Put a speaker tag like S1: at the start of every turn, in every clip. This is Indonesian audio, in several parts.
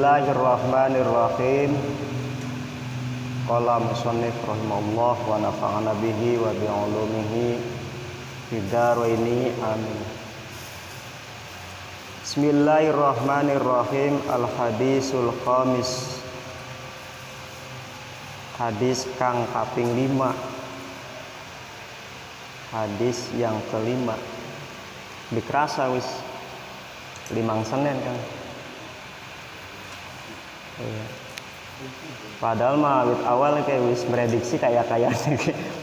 S1: Bismillahirrahmanirrahim. Qala musannif rahimahullah wa nafa'ana bihi wa bi ulumihi fid dharaini amin. Bismillahirrahmanirrahim. Al hadisul khamis. Hadis kang kaping 5. Hadis yang kelima. Dikerasa wis limang Senin kan. Iya. Padahal mah awit awal kayak wis prediksi kayak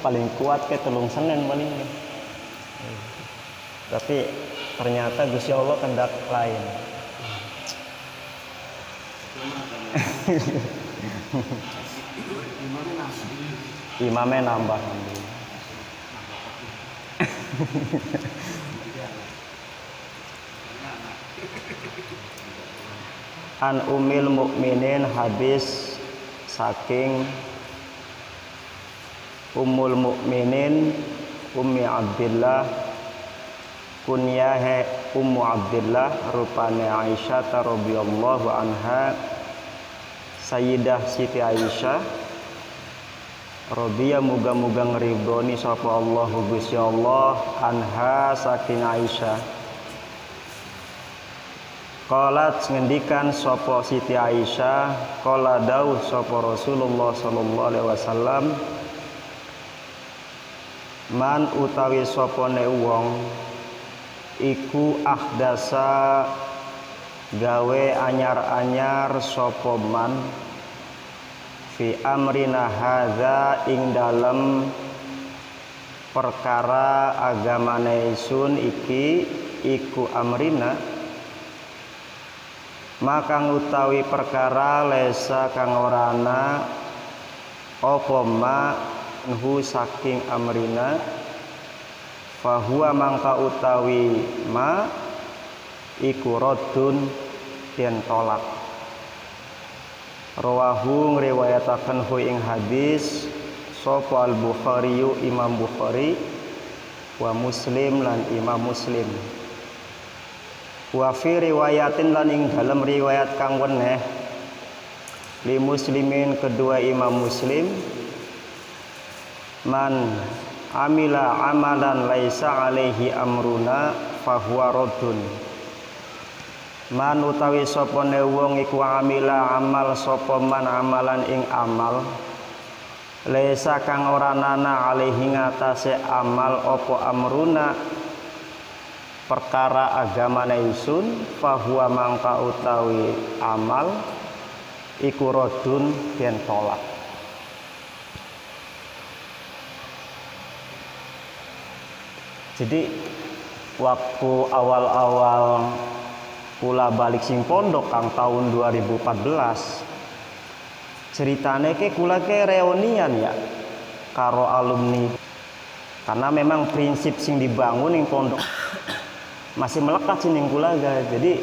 S1: paling kuat kayak telung Senin paling. Tapi ternyata Gusti Allah kendak lain. Imamnya nambah. An Ummil Mukminin, hadis saking Ummul Mukminin Ummi Abdillah, kunyahe Ummu Abdillah, rupane Aisyah radhiyallahu anha, Sayyidah Siti Aisyah radhiya muga-muga ngridhoni sapa Allah Gusti Allah anha saking Aisyah. Qalat ngendikan sapa Siti Aisyah, qala dawuh sapa Rasulullah sallallahu alaihi wasallam, man utawi sapane wong iku ahdasa gawe anyar-anyar sapa man fi amrina hadza ing dalem perkara agamane isun iki iku amrina, maka utawi perkara lesa kang orana apa ma nuhu saking amrina, fahuwa mangka utawi ma iku raddun den tolak. Rawahu ngriwayataken hu ing hadis sapa al-Bukhari, Imam Bukhari, wa Muslim lan Imam Muslim. Wa fi riwayatin lan ing dalam riwayat kang weneh li Muslimin kedua Imam Muslim, man amila amalan laisa alaihi amruna fahuwa raddun. Man utawi sapane wong iku amila amal sapa man amalan ing amal laisa kang ora nana alaihi ngatasé amal apa amruna perkara agama isun, fahuwa mangka utawi amal iku raddun den tolak. Jadi waktu awal-awal kula balik sing pondok kang tahun 2014, ceritane ke kula ke reunian ya karo alumni, karena memang prinsip sing dibangun ing pondok masih melekat sini kulaga. Jadi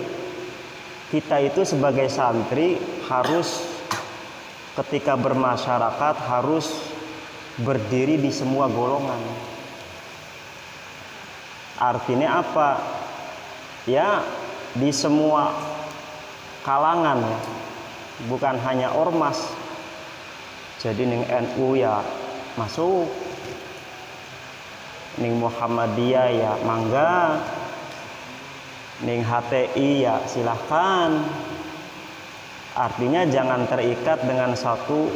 S1: kita itu sebagai santri harus ketika bermasyarakat harus berdiri di semua golongan. Artinya apa? Ya di semua kalangan ya. Bukan hanya ormas. Jadi ning NU ya masuk, ning Muhammadiyah ya mangga, ning HTI ya silahkan. Artinya jangan terikat dengan satu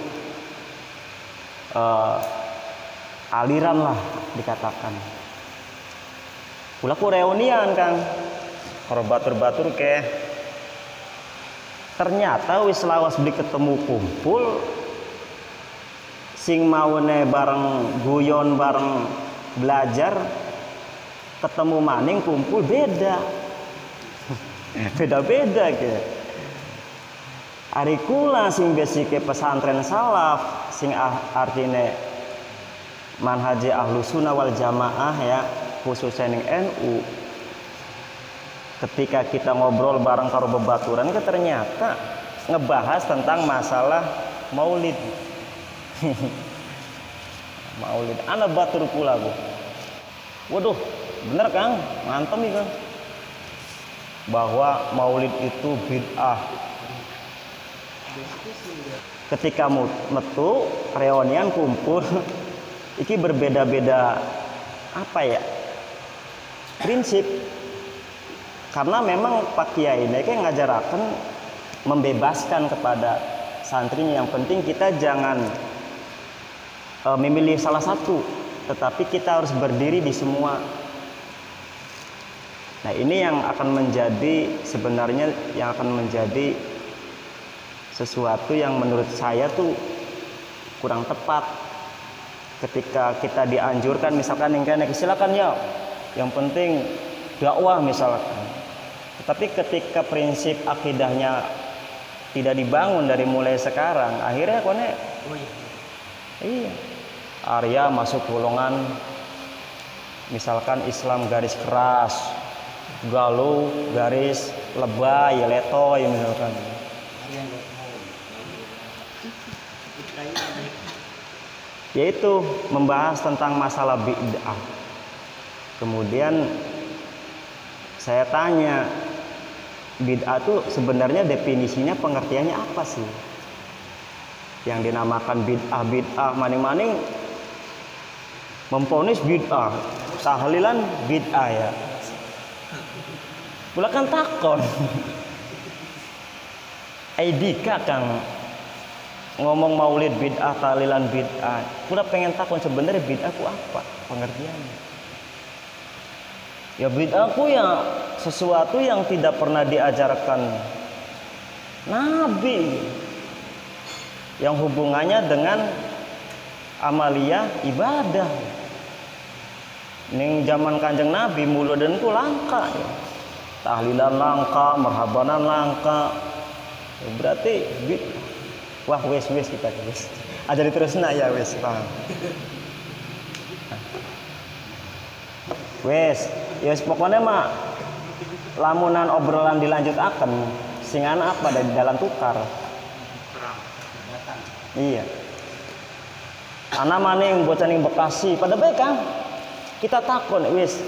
S1: aliran lah dikatakan. Kulaku reunian kang karo batur-batur ke, ternyata wis lawas beli ketemu kumpul sing maune bareng guyon bareng belajar, ketemu maning kumpul beda. Beda-beda ke. Ari kula sing basike pesantren salaf sing artine manhaje ahlu sunnah wal jamaah ya, khususnya ning NU. Ketika kita ngobrol bareng karo bebaturan ke, ternyata ngebahas tentang masalah maulid. Maulid ana batur kula Bu. Waduh, bener Kang, ngantem nih Kang, bahwa maulid itu bid'ah. Ketika metu reunian kumpul iki berbeda-beda apa ya prinsip, karena memang Pak Kiai ini kayak ngajaraken membebaskan kepada santrinya. Yang penting kita jangan memilih salah satu, tetapi kita harus berdiri di semua. Nah, ini yang akan menjadi sebenarnya yang akan menjadi sesuatu yang menurut saya tuh kurang tepat. Ketika kita dianjurkan misalkan yang kene silakan ya, yang penting dakwah misalkan. Tetapi ketika prinsip akidahnya tidak dibangun dari mulai sekarang, akhirnya kone iya Arya masuk golongan misalkan Islam garis keras, galuh garis lebay, letoy misalkan. Yaitu membahas tentang masalah bid'ah. Kemudian saya tanya, bid'ah itu sebenarnya definisinya pengertiannya apa sih? Yang dinamakan bid'ah maning-maning memponis bid'ah, tahlilan bid'ah ya. Pula kan takon. Aidika Kang ngomong maulid bid'ah, tahlilan bid'ah. Pula pengen takon sebenarnya bid'ah ku apa pengertiannya? Ya bid'ah ku ya sesuatu yang tidak pernah diajarkan Nabi, yang hubungannya dengan amalia ibadah. Ning zaman Kanjeng Nabi muludan ku langka ya. Tahlilan langka, merhabanan langka. Ya, berarti wah wes kita wes. Ajari terusna ya wes paham. Wes, ya pokoknya mah lamunan obrolan dilanjutaken sing ana apa dari dalam tukar. Iya. Ana maning bocah ning Bekasi pada baik kan? Kita takon wis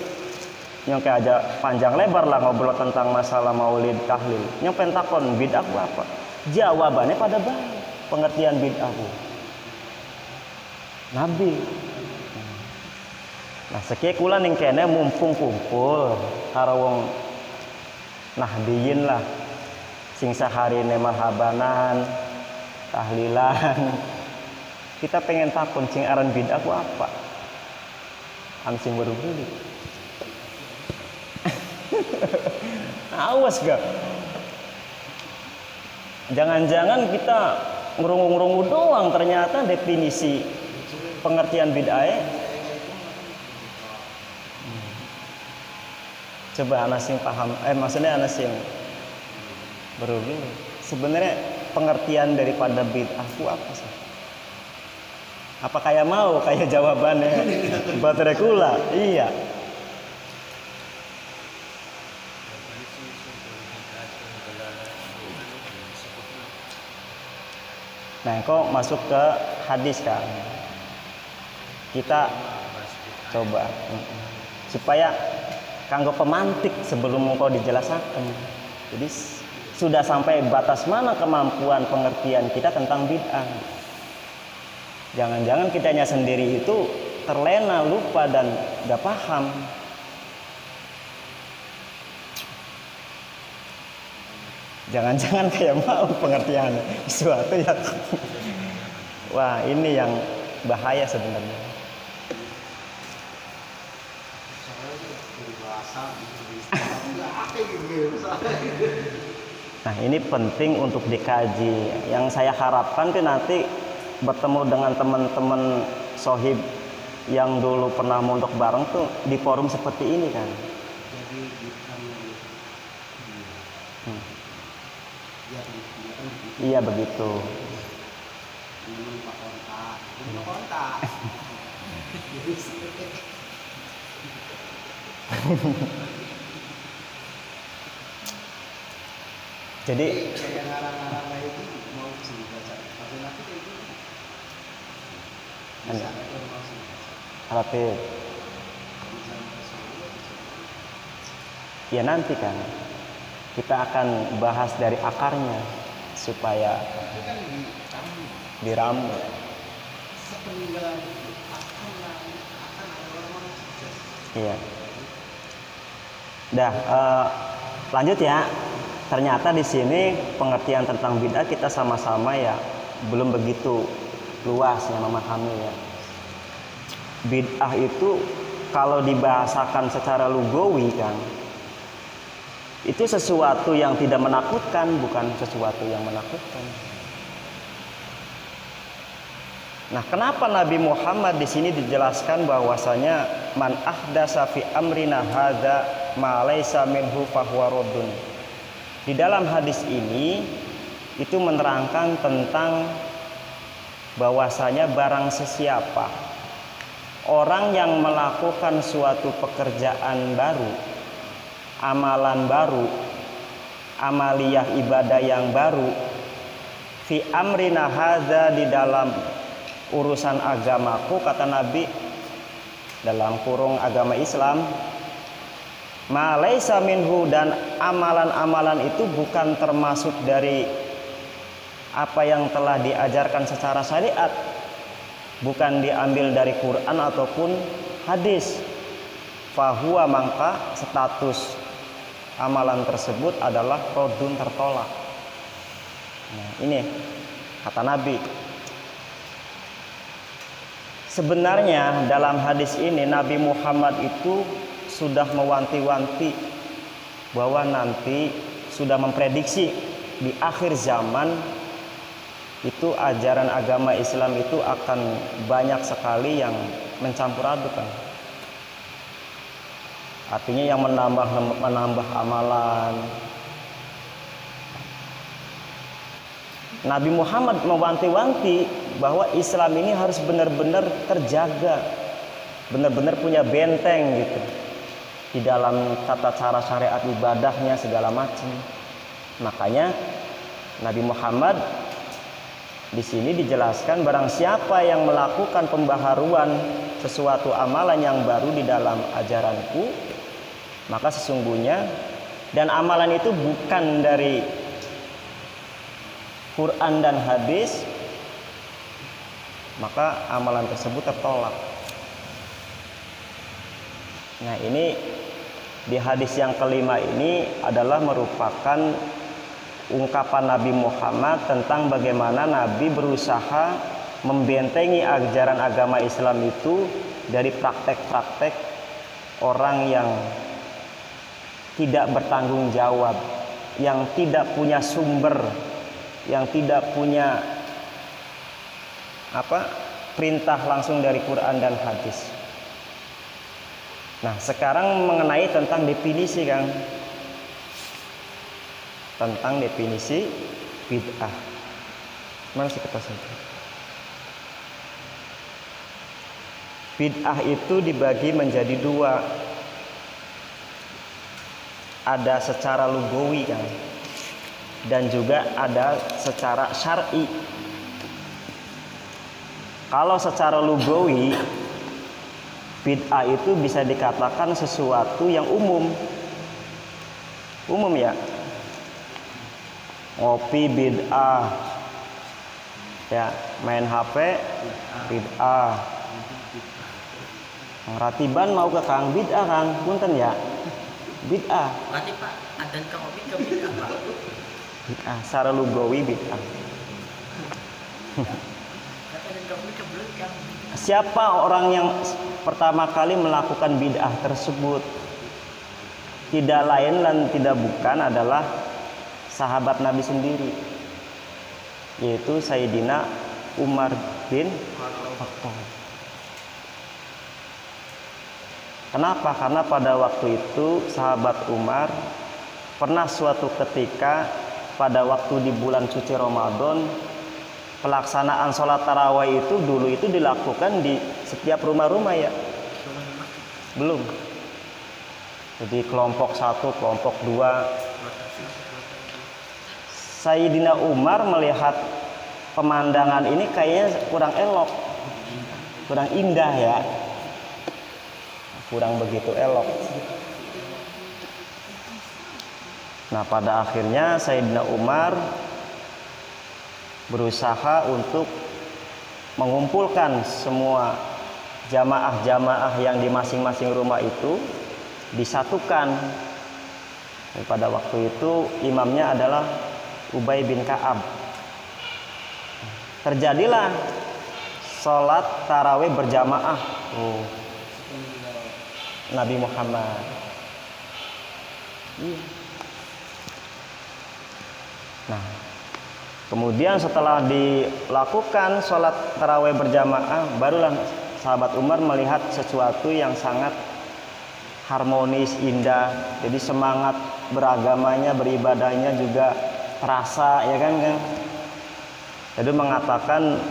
S1: yang kayak aja panjang lebar lah ngobrol tentang masalah maulid tahlil. Yang pentakon bid'ah apa? Jawabannya pada baik. Pengertian bid'ah Nabi. Nah, sekieu kula ning kene mumpung kumpul karo wong nahdiyin lah. Sing saharine marhabanan, tahlilan. Kita pengen takon sing aran bid'ah ku apa? Am sing baru beli. Awas gak? Jangan-jangan kita ngerungu-ngerungu doang, ternyata definisi pengertian bid'ah. Coba anak sing paham, maksudnya anak sing berubah. Sebenarnya pengertian daripada bid'ah itu apa sih? Apa kayak mau kayak jawabannya baterai kula? Iya. Nah, kok masuk ke hadis kan? Kita coba supaya kanggo pemantik sebelum engkau dijelaskan. Jadi sudah sampai batas mana kemampuan pengertian kita tentang bid'ah. Jangan-jangan kitanya sendiri itu terlena, lupa dan gak paham. Jangan-jangan kayak mau pengertian sesuatu ya. Wah, ini yang bahaya sebenarnya. Nah, ini penting untuk dikaji. Yang saya harapkan tuh nanti bertemu dengan teman-teman sohib yang dulu pernah mondok bareng tuh di forum seperti ini kan. Iya begitu. Jadi relatif ya nanti kan kita akan bahas dari akarnya supaya diramu. Iya. Dah, lanjut ya. Ternyata di sini pengertian tentang bid'ah kita sama-sama ya belum begitu luas ya memahami ya. Bid'ah itu kalau dibahasakan secara lugawi kan, itu sesuatu yang tidak menakutkan, bukan sesuatu yang menakutkan. Nah, kenapa Nabi Muhammad di sini dijelaskan bahwasanya man ahdasa fi amrina hadza ma laisa minhu fahuwa raddun. Di dalam hadis ini itu menerangkan tentang bahwasanya barang sesiapa orang yang melakukan suatu pekerjaan baru, amalan baru, amaliyah ibadah yang baru fi amrina hadza, di dalam urusan agamaku, kata Nabi, dalam kurung agama Islam, ma laisa minhu, dan amalan-amalan itu bukan termasuk dari apa yang telah diajarkan secara syariat, bukan diambil dari Quran ataupun hadis, fahuwa, maka status amalan tersebut adalah rodun, tertolak. Nah, ini kata Nabi. Sebenarnya dalam hadis ini Nabi Muhammad itu sudah mewanti-wanti bahwa nanti sudah memprediksi di akhir zaman itu ajaran agama Islam itu akan banyak sekali yang mencampur adukan. Artinya yang menambah amalan. Nabi Muhammad mewanti-wanti bahwa Islam ini harus benar-benar terjaga, benar-benar punya benteng gitu di dalam tata cara syariat ibadahnya segala macam. Makanya Nabi Muhammad di sini dijelaskan barang siapa yang melakukan pembaharuan sesuatu amalan yang baru di dalam ajaranku, maka sesungguhnya, dan amalan itu bukan dari Quran dan hadis, maka amalan tersebut tertolak. Nah, ini di hadis yang kelima ini adalah merupakan ungkapan Nabi Muhammad tentang bagaimana Nabi berusaha membentengi ajaran agama Islam itu dari praktek-praktek orang yang tidak bertanggung jawab, yang tidak punya sumber, yang tidak punya perintah langsung dari Quran dan hadis. Nah, sekarang mengenai tentang definisi, Kang, tentang definisi bid'ah. Mana sih kata saya? Bid'ah itu dibagi menjadi dua. Ada secara lugawi, Kang, dan juga ada secara syar'i. Kalau secara lugawi, bid'ah itu bisa dikatakan sesuatu yang umum ya. Ngopi bid'ah, ya, main HP bid'ah, ratiban mau ke Kang bid'ah, Kang, punten ya, bid'ah.
S2: Berarti Pak, adzan ke ngopi ke bid'ah, Pak.
S1: Bid'ah secara lugawi bid'ah. Siapa orang yang pertama kali melakukan bid'ah tersebut? Tidak lain dan tidak bukan adalah sahabat Nabi sendiri, yaitu Sayyidina Umar bin Khattab. Kenapa? Karena pada waktu itu sahabat Umar pernah suatu ketika pada waktu di bulan suci Ramadan, pelaksanaan sholat tarawih itu dulu itu dilakukan di setiap rumah-rumah ya. Belum. Jadi kelompok 1, kelompok 2. Sayyidina Umar melihat pemandangan ini kayaknya kurang elok, kurang indah ya, kurang begitu elok. Nah, pada akhirnya Sayyidina Umar berusaha untuk mengumpulkan semua jamaah-jamaah yang di masing-masing rumah itu disatukan. Dan pada waktu itu imamnya adalah Ubay bin Ka'ab. Terjadilah sholat tarawih berjamaah Nabi Muhammad. Nah, kemudian setelah dilakukan sholat tarawih berjamaah, barulah sahabat Umar melihat sesuatu yang sangat harmonis, indah. Jadi semangat beragamanya, beribadahnya juga terasa, ya kan? Jadi mengatakan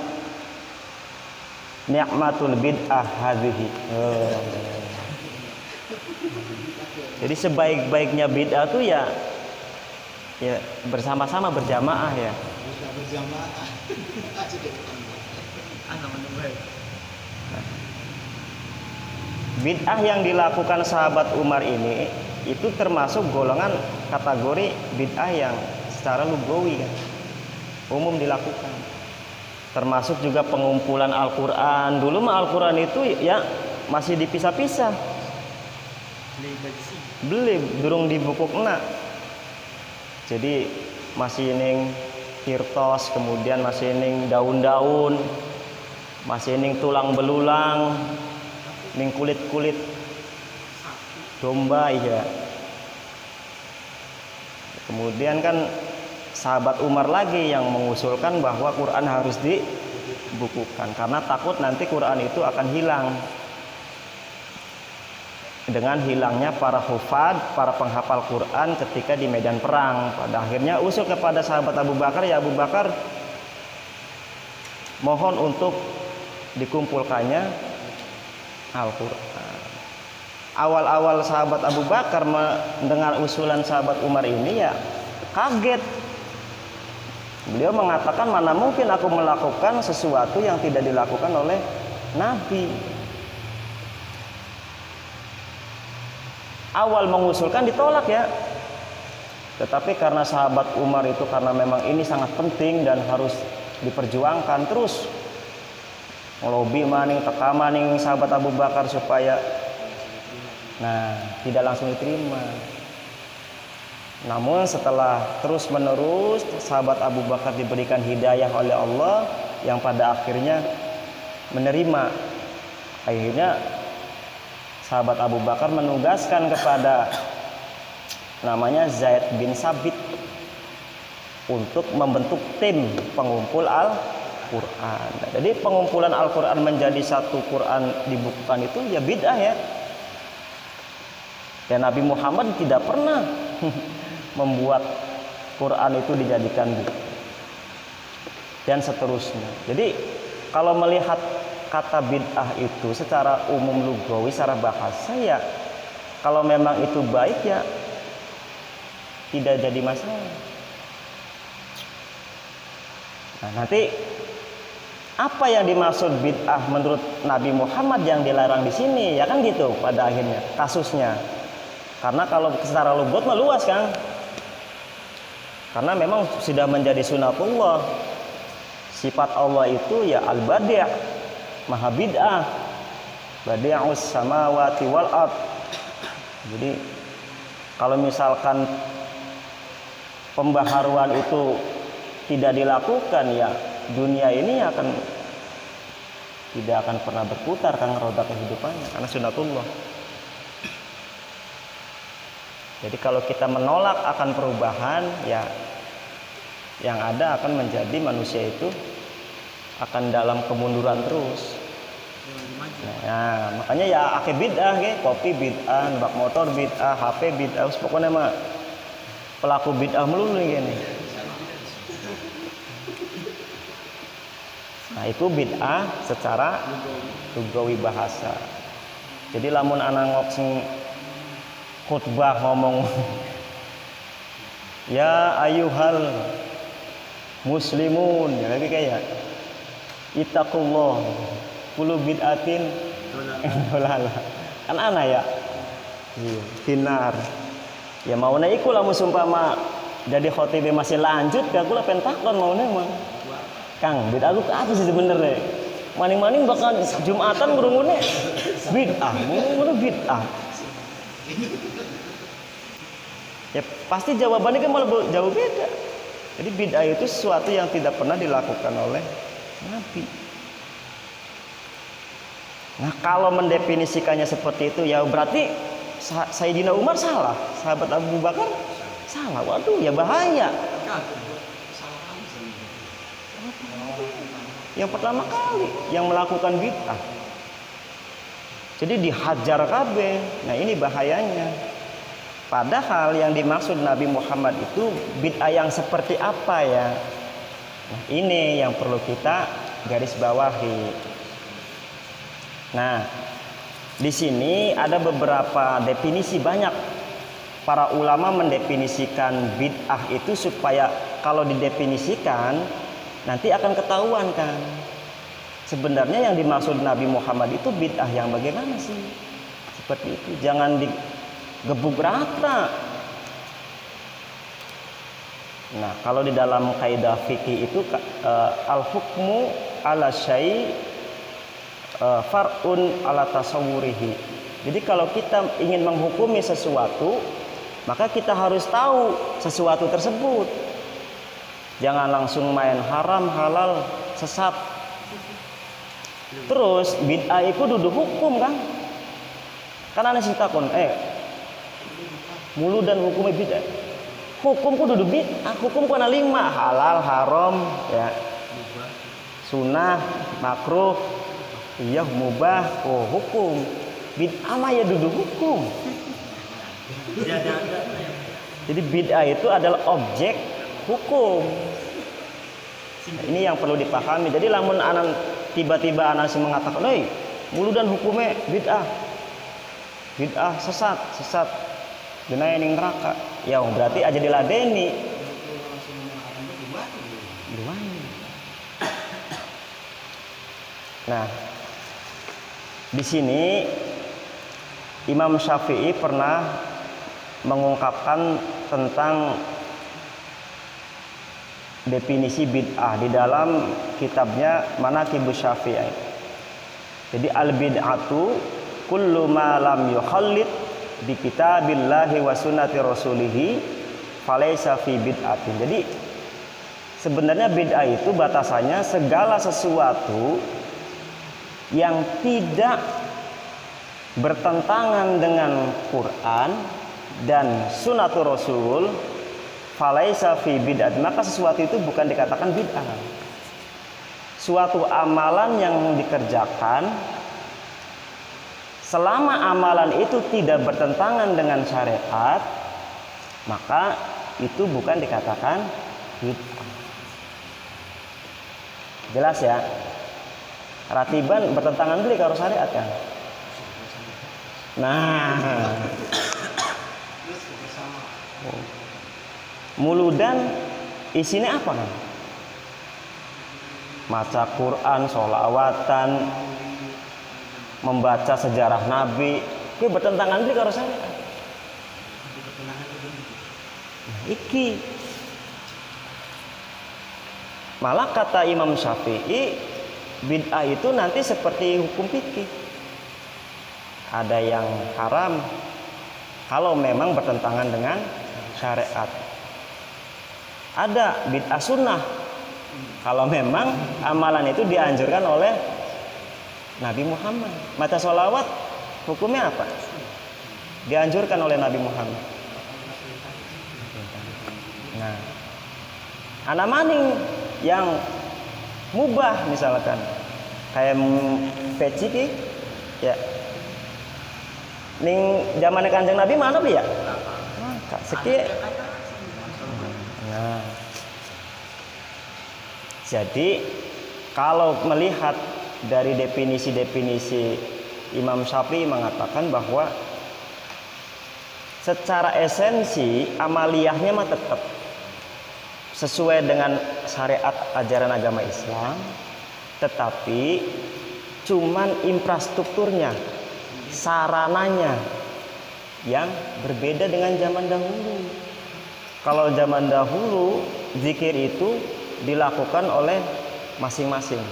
S1: ni'matul bid'ah hadhihi. Jadi sebaik-baiknya bid'ah itu ya bersama-sama berjamaah ya. Bid'ah yang dilakukan sahabat Umar ini itu termasuk golongan kategori bid'ah yang secara lugawi kan, umum dilakukan. Termasuk juga pengumpulan Al-Quran. Dulu mah Al-Quran itu ya masih dipisah-pisah. Beli durung dibukuk enak. Jadi masih ning kirtos, kemudian masih ning daun-daun, masih ning tulang belulang, ning kulit-kulit domba ya. Kemudian kan sahabat Umar lagi yang mengusulkan bahwa Quran harus dibukukan karena takut nanti Quran itu akan hilang dengan hilangnya para hufad, para penghafal Quran ketika di medan perang. Pada akhirnya usul kepada sahabat Abu Bakar, ya Abu Bakar, mohon untuk dikumpulkannya Al-Quran. Awal-awal sahabat Abu Bakar mendengar usulan sahabat Umar ini ya kaget. Beliau mengatakan, mana mungkin aku melakukan sesuatu yang tidak dilakukan oleh Nabi. Awal mengusulkan ditolak ya. Tetapi karena sahabat Umar itu karena memang ini sangat penting dan harus diperjuangkan, terus ngelobi maning teka maning sahabat Abu Bakar supaya tidak langsung diterima. Namun setelah terus menerus sahabat Abu Bakar diberikan hidayah oleh Allah yang pada akhirnya menerima. Akhirnya sahabat Abu Bakar menugaskan kepada namanya Zaid bin Sabit untuk membentuk tim pengumpul Al-Quran. Jadi pengumpulan Al-Quran menjadi satu Quran dibukukan itu ya bid'ah ya. Dan Nabi Muhammad tidak pernah membuat Quran itu dijadikan buku dan seterusnya. Jadi kalau melihat kata bid'ah itu secara umum lugawi, secara bahasa ya kalau memang itu baik ya tidak jadi masalah. Nah, nanti apa yang dimaksud bid'ah menurut Nabi Muhammad yang dilarang di sini ya kan gitu pada akhirnya kasusnya. Karena kalau secara lugat mah luas kan. Karena memang sudah menjadi sunatullah. Sifat Allah itu ya al-badi', maha bid'ah, badi'us samawati wal ard. Jadi kalau misalkan pembaharuan itu tidak dilakukan ya dunia ini tidak akan pernah berputar kan roda kehidupannya karena sunatullah. Jadi kalau kita menolak akan perubahan ya yang ada akan menjadi manusia itu akan dalam kemunduran terus. Nah, makanya ya akeh bid'ah ge, kopi bid'ah, bak motor bid'ah, HP bid'ah, pokoknya mah pelaku bid'ah melulu gini. Nah, itu bid'ah secara lugawi bahasa. Jadi lamun anak ngok sing khutbah ngomong ya ayuhal muslimun ya lagi kayak ittaqullah kullu bid'atin dolalah kan ana ya finar ya mauna iku lamun sumpama jadi khotibnya masih lanjut ka kula pentakon mauna mah Kang, bid'ah itu apa sih sebenarnya? Maning-maning bakal Jumatan berumurnya bid'ah, berumurnya bid'ah. Ya pasti jawabannya kan malah jauh beda. Jadi bid'ah itu sesuatu yang tidak pernah dilakukan oleh Nabi. Nah kalau mendefinisikannya seperti itu ya berarti Sayyidina Umar salah, sahabat Abu Bakar salah. Waduh ya bahaya. Yang pertama kali yang melakukan bid'ah. Jadi dihajar kabeh. Nah ini bahayanya. Padahal yang dimaksud Nabi Muhammad itu bid'ah yang seperti apa ya? Nah ini yang perlu kita garis bawahi. Nah, di sini ada beberapa definisi, banyak para ulama mendefinisikan bid'ah itu supaya kalau didefinisikan nanti akan ketahuan kan. Sebenarnya yang dimaksud Nabi Muhammad itu bid'ah yang bagaimana sih? Seperti itu, jangan digebuk rata. Nah, kalau di dalam kaidah fikih itu al-hukmu ala syai' far'un ala tasawwurihi. Jadi kalau kita ingin menghukumi sesuatu, maka kita harus tahu sesuatu tersebut. Jangan langsung main haram, halal, sesat. Terus bid'ah itu duduk hukum kan? Kan aneh sih takon, mulu dan hukumnya bid'ah. Hukumku duduk bid'ah, hukumku ana 5, halal, haram, ya. Sunnah, makruh, iya mubah, oh hukum. Bid'ah mah ya duduk hukum. Jadi bid'ah itu adalah objek hukum. Ini yang perlu dipahami. Jadi lamun anan tiba-tiba anak mengatakan, mulu dan hukumnya bid'ah. Bid'ah sesat. Genaya ning neraka. Ya berarti aja diladeni. Nah, di sini Imam Syafi'i pernah mengungkapkan tentang definisi bid'ah di dalam kitabnya Manaqibus Syafi'i. Jadi al-bid'atu kullu ma lam yukhallid bi kitabillahi wa sunnati rasulih falaysa fi bid'atin. Jadi sebenarnya bid'ah itu batasannya segala sesuatu yang tidak bertentangan dengan Quran dan sunnatul Rasul, falaisa fi bid'ah, maka sesuatu itu bukan dikatakan bid'ah. Suatu amalan yang dikerjakan selama amalan itu tidak bertentangan dengan syariat, maka itu bukan dikatakan bid'ah. Jelas ya? Ratiban bertentangan beli karo syariat kan. Nah, muludan isinya apa kan? Maca Quran, sholawatan, membaca sejarah Nabi, itu bertentangan beli karo syariat. Nah, iki malah kata Imam Syafi'i, bid'ah itu nanti seperti hukum fikih. Ada yang haram kalau memang bertentangan dengan syariat. Ada bid'ah sunnah kalau memang amalan itu dianjurkan oleh Nabi Muhammad. Maca sholawat hukumnya apa? Dianjurkan oleh Nabi Muhammad. Nah, ana maning yang mubah misalkan kayak peci ki ya ning zaman Kanjeng Nabi mana bi ya seki. Nah, jadi kalau melihat dari definisi Imam Syafi'i mengatakan bahwa secara esensi amaliyahnya mah tetap sesuai dengan syariat ajaran agama Islam, tetapi cuman infrastrukturnya, sarananya yang berbeda dengan zaman dahulu. Kalau zaman dahulu zikir itu dilakukan oleh masing-masing.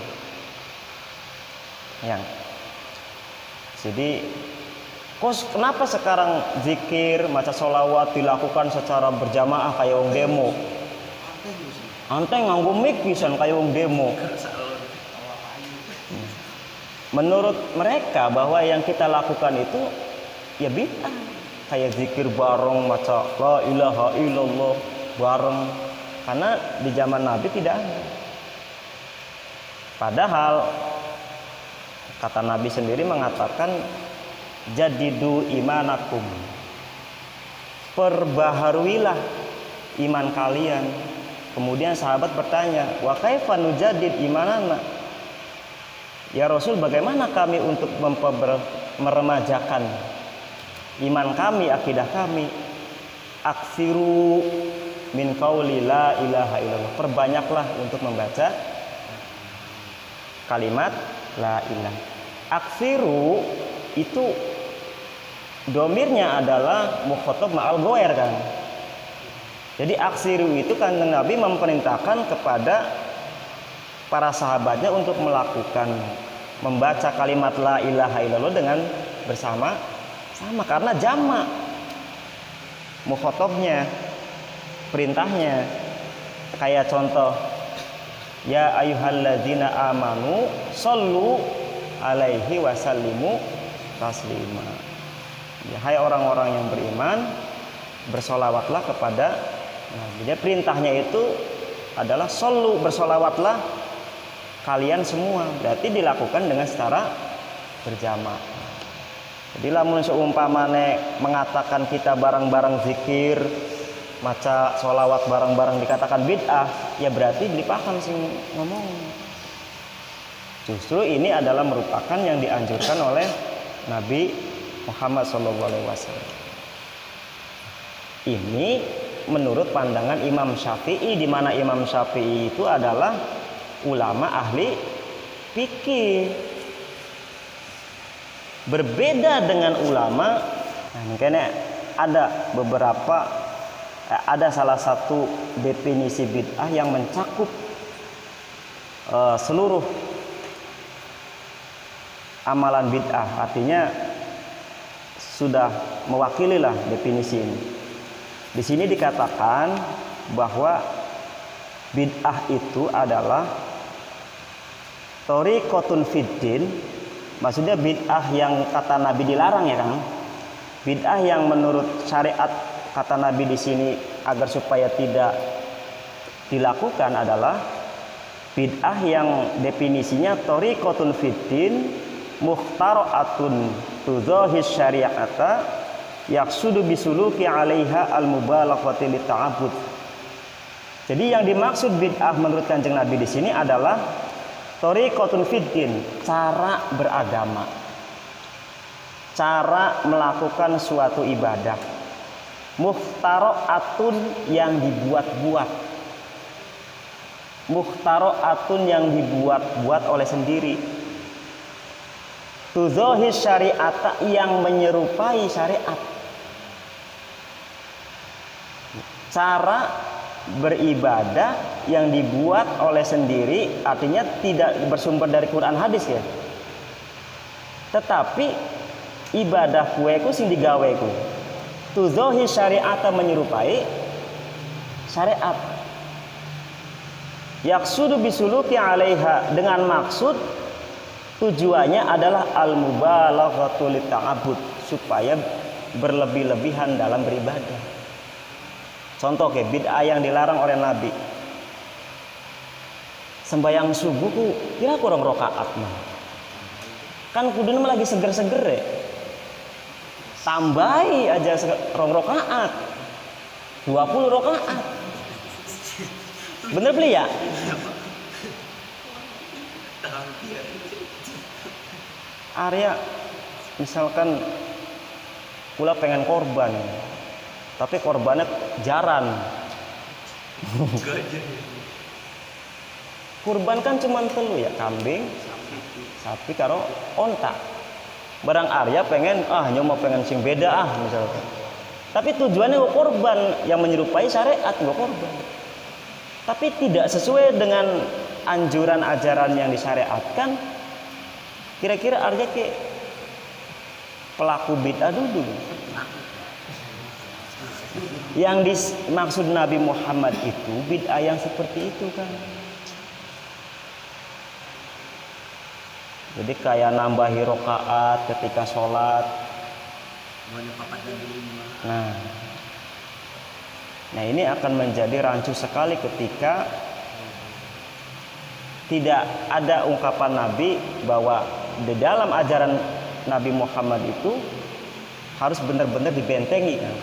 S1: Ya. Jadi, kenapa sekarang zikir, baca sholawat dilakukan secara berjamaah kayak wong demo? Anteng nganggo mic pisan kayak wong demo. Menurut mereka bahwa yang kita lakukan itu ya bid'ah. Kayak zikir bareng, baca la ilaha illallah bareng. Karena di zaman Nabi tidak ada. Padahal kata Nabi sendiri mengatakan jadidu imanakum, perbaharuilah iman kalian. Kemudian sahabat bertanya, wa kaifa nujaddid imanana? Ya Rasul, bagaimana kami untuk meremajakan iman kami, akidah kami? Aksiru min qauli la ilaha illallah. Perbanyaklah untuk membaca kalimat la ilaha. Aksiru itu domirnya adalah mukhatab ma'al ghair kan. Jadi aksiru itu kan Nabi memerintahkan kepada para sahabatnya untuk melakukan membaca kalimat la ilaha illallah dengan bersama-sama karena jamak mukhatabnya, perintahnya. Kayak contoh, ya ayyuhalladzina amanu shollu alaihi wasallimu taslima. Ya, hai orang-orang yang beriman, bersolawatlah kepada Nabi. Jadi perintahnya itu adalah shollu, bersolawatlah kalian semua. Berarti dilakukan dengan secara berjamaah. Jadi lamun seumpamane mengatakan kita bareng-bareng zikir, maca sholawat bareng-bareng dikatakan bid'ah, ya berarti beli paham sih ngomong. Justru ini adalah merupakan yang dianjurkan oleh Nabi Muhammad SAW. Ini menurut pandangan Imam Syafi'i, di mana Imam Syafi'i itu adalah ulama ahli fikih. Berbeda dengan ulama, makanya ada salah satu definisi bid'ah yang mencakup seluruh amalan bid'ah, artinya sudah mewakililah definisi ini. Di sini dikatakan bahwa bid'ah itu adalah thariqatun fiddin, maksudnya bid'ah yang kata Nabi dilarang ya kan? Bid'ah yang menurut syariat kata Nabi di sini agar supaya tidak dilakukan adalah bid'ah yang definisinya thariqatun fiddin mukhtara'atun tudzahi syari'ata yaqsudu bisuluki 'alaiha al-mubalaghati lita'abbud. Jadi yang dimaksud bid'ah menurut Kanjeng Nabi di sini adalah thariqatun fiddin, cara beragama, cara melakukan suatu ibadah, mukhtara'atun yang dibuat-buat, mukhtara'atun yang dibuat-buat oleh sendiri, tudzahi syari'ata yang menyerupai syariat. Cara beribadah yang dibuat oleh sendiri, artinya tidak bersumber dari Quran hadis ya. Tetapi ibadah kueku sing digaweku. Tudzahi syari'ata menyerupai syariat. Yaqsudu bisuluki 'alaiha, dengan maksud tujuannya adalah al-mubalaghatu lita'abbud, supaya berlebih-lebihan dalam beribadah. Contoh kayak bid'ah yang dilarang oleh Nabi. Sembayang subuh ku kira kurang rakaat mah. Kan kudune lagi seger-seger ya. Tambahi aja rong rakaat. 20 rakaat. Bener beli ya? Arya misalkan kula pengen korban, tapi korbannya jaran. Kurban kan cuma telu ya, kambing, sapi karo onta. Barang Arya pengen nyoba pengen sing beda misalkan. Tapi tujuannya gua korban yang menyerupai syariat, gua korban. Tapi tidak sesuai dengan anjuran ajaran yang disyariatkan, kira-kira artinya ke pelaku bid'ah dulu. Yang dimaksud Nabi Muhammad itu bid'ah yang seperti itu kan. Jadi kayak nambahi rakaat ketika sholat. Nah ini akan menjadi rancu sekali ketika tidak ada ungkapan Nabi bahwa di dalam ajaran Nabi Muhammad itu harus benar-benar dibentengi kan.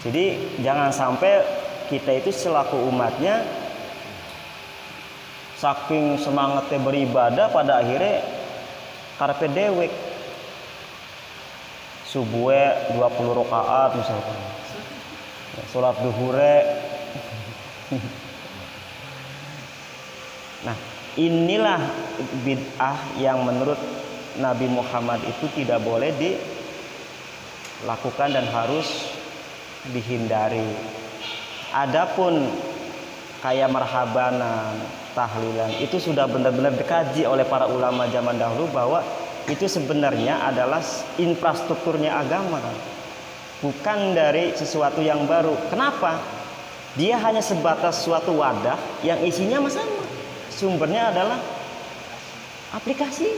S1: Jadi jangan sampai kita itu selaku umatnya saking semangatnya beribadah pada akhirnya karpe dewek subuhe 20 rakaat misalkan, sholat duhure. Nah inilah bid'ah yang menurut Nabi Muhammad itu tidak boleh dilakukan dan harus dihindari. Adapun kayak marhabanan, tahlilan itu sudah benar-benar dikaji oleh para ulama zaman dahulu bahwa itu sebenarnya adalah infrastrukturnya agama, bukan dari sesuatu yang baru. Kenapa? Dia hanya sebatas suatu wadah yang isinya sama, sumbernya adalah aplikasi.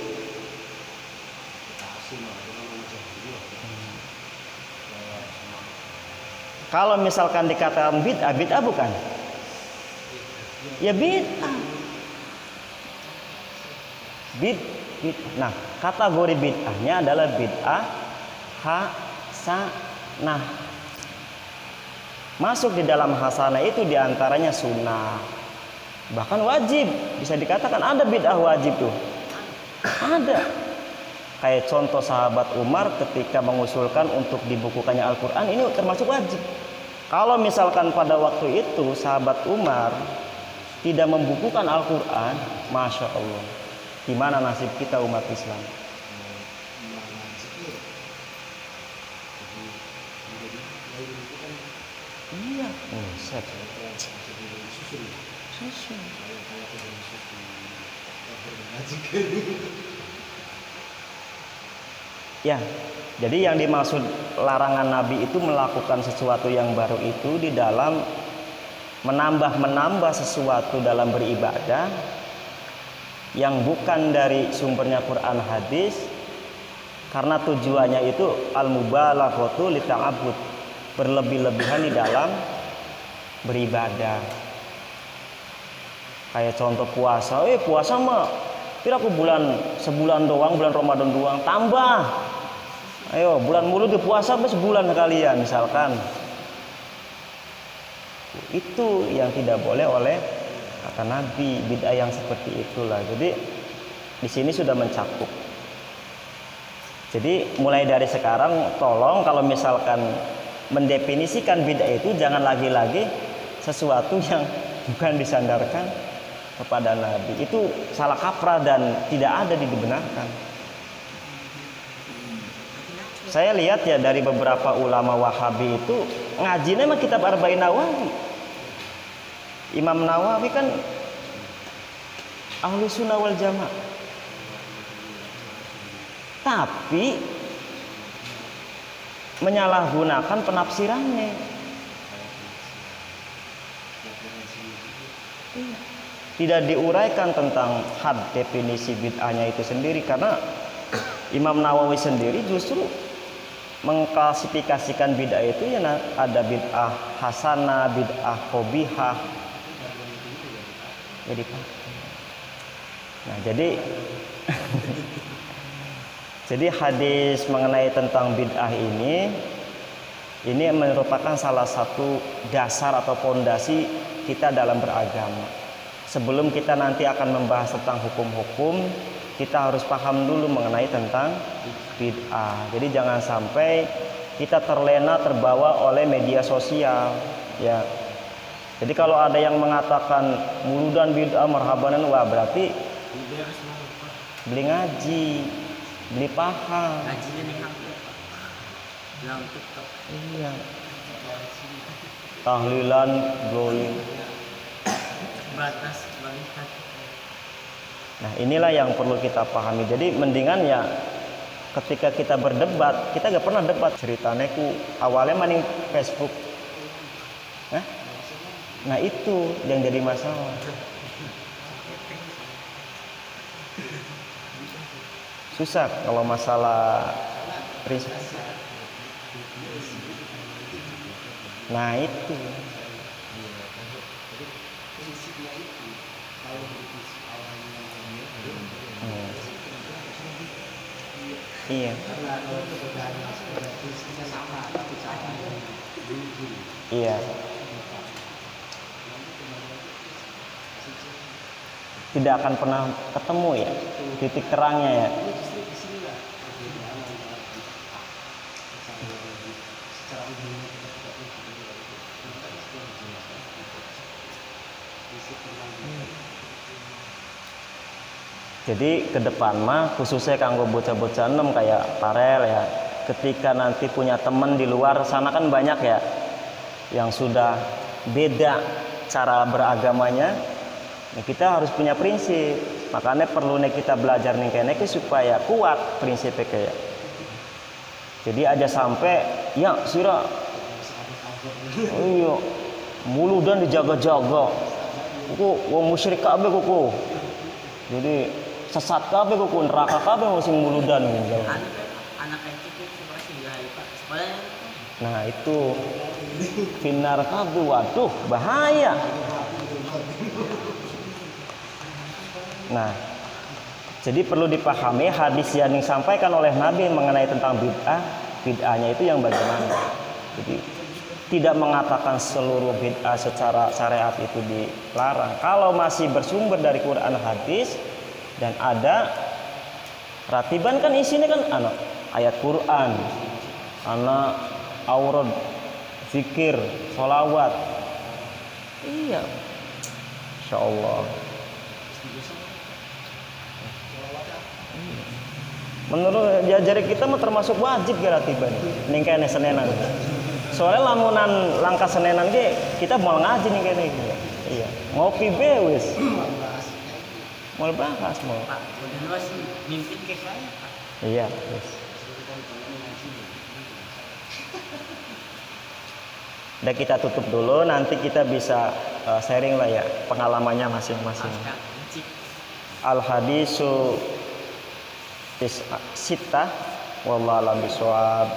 S1: Kalau misalkan dikatakan bid'ah, bid'ah bukan? Ya bid'ah. Nah, kategori bid'ahnya adalah bid'ah hasanah. Masuk di dalam hasanah itu diantaranya sunnah, bahkan wajib. Bisa dikatakan ada bid'ah wajib tuh. Ada. Kayak contoh sahabat Umar ketika mengusulkan untuk dibukukannya Al-Quran, ini termasuk wajib. Kalau misalkan pada waktu itu sahabat Umar tidak membukukan Al-Quran, Masya Allah, gimana nasib kita umat Islam? Iya, susu. Ya, jadi yang dimaksud larangan Nabi itu melakukan sesuatu yang baru itu di dalam menambah sesuatu dalam beribadah yang bukan dari sumbernya Quran hadis, karena tujuannya itu al-mubalaghatu li ta'abbud, berlebih-lebihan di dalam beribadah. Kayak contoh puasa, puasa mah kira aku sebulan doang, bulan Ramadan doang, tambah. Ayo, bulan mulu di puasa sebulan kalian misalkan. Itu yang tidak boleh oleh kata Nabi, bid'ah yang seperti itulah. Jadi di sini sudah mencakup. Jadi mulai dari sekarang tolong kalau misalkan mendefinisikan bid'ah itu jangan lagi-lagi sesuatu yang bukan disandarkan kepada Nabi. Itu salah kaprah dan tidak ada dibenarkan. Saya lihat ya dari beberapa ulama Wahabi itu ngajinya mah kitab Arba'in Nawawi. Imam Nawawi kan ahlu sunnah wal jamaah, tapi menyalahgunakan penafsirannya. Tidak diuraikan tentang had definisi bid'ahnya itu sendiri, karena Imam Nawawi sendiri justru mengklasifikasikan bid'ah itu ya ada bid'ah hasanah, bid'ah qobihah. Jadi hadis mengenai tentang bid'ah ini merupakan salah satu dasar atau fondasi kita dalam beragama. Sebelum kita nanti akan membahas tentang hukum-hukum, kita harus paham dulu mengenai tentang bid'ah. Jadi jangan sampai kita terbawa oleh media sosial, ya. Jadi kalau ada yang mengatakan muludan bid'ah marhabanan, wah berarti beli ngaji, beli paham.
S2: Ngajinya nih dalam TikTok.
S1: Iya. Tahlilan, blowing.
S2: batas melihat.
S1: Nah, inilah yang perlu kita pahami. Jadi mendingan ya ketika kita berdebat, kita gak pernah debat. Ceritanya ku awalnya maning Facebook. Nah itu yang jadi masalah. Susah kalau masalah prinsip. Nah itu. Iya. Iya. Tidak akan pernah ketemu ya titik terangnya ya. Jadi ke depan mah khususnya kanggo bocah-bocah enem kayak Farel ya. Ketika nanti punya teman di luar sana kan banyak ya yang sudah beda cara beragamanya. Nah, kita harus punya prinsip. Makanya perlu nih kita belajar nih kayaknya supaya kuat prinsipnya kayak. Jadi aja sampai ya sira iya mulu dan dijaga-jaga. Kuku wong musyrik kabeh kuku. Jadi sesat kabeh kuku neraka kabeh sing muludan gitu.
S2: Anak kecil itu pasti jahil Pak. Sekolahnya
S1: Nah itu finar kabeh, waduh bahaya. Nah, jadi perlu dipahami hadis yang disampaikan oleh Nabi mengenai tentang bid'ah, bid'ahnya itu yang bagaimana. Jadi tidak mengatakan seluruh bid'ah secara syariat itu dilarang. Kalau masih bersumber dari Quran hadis dan ada ratiban kan isinya kan anak ayat Quran, anak aurad, zikir, sholawat. Iya, insya Allah. Menurut jajari kita mah termasuk wajib ge ratiban. Ning kene senenan. Soalnya lamunan langkah senenan ge kita mau ngaji nih kene. Iya, ngopi be wis. Mau bahas mau.
S2: Pak, udah sih mimpin ke saya Pak.
S1: Iya, wis. Udah kita tutup dulu, nanti kita bisa sharing lah ya pengalamannya masing-masing. Al hadisu sita wallahu a'lam bishawab.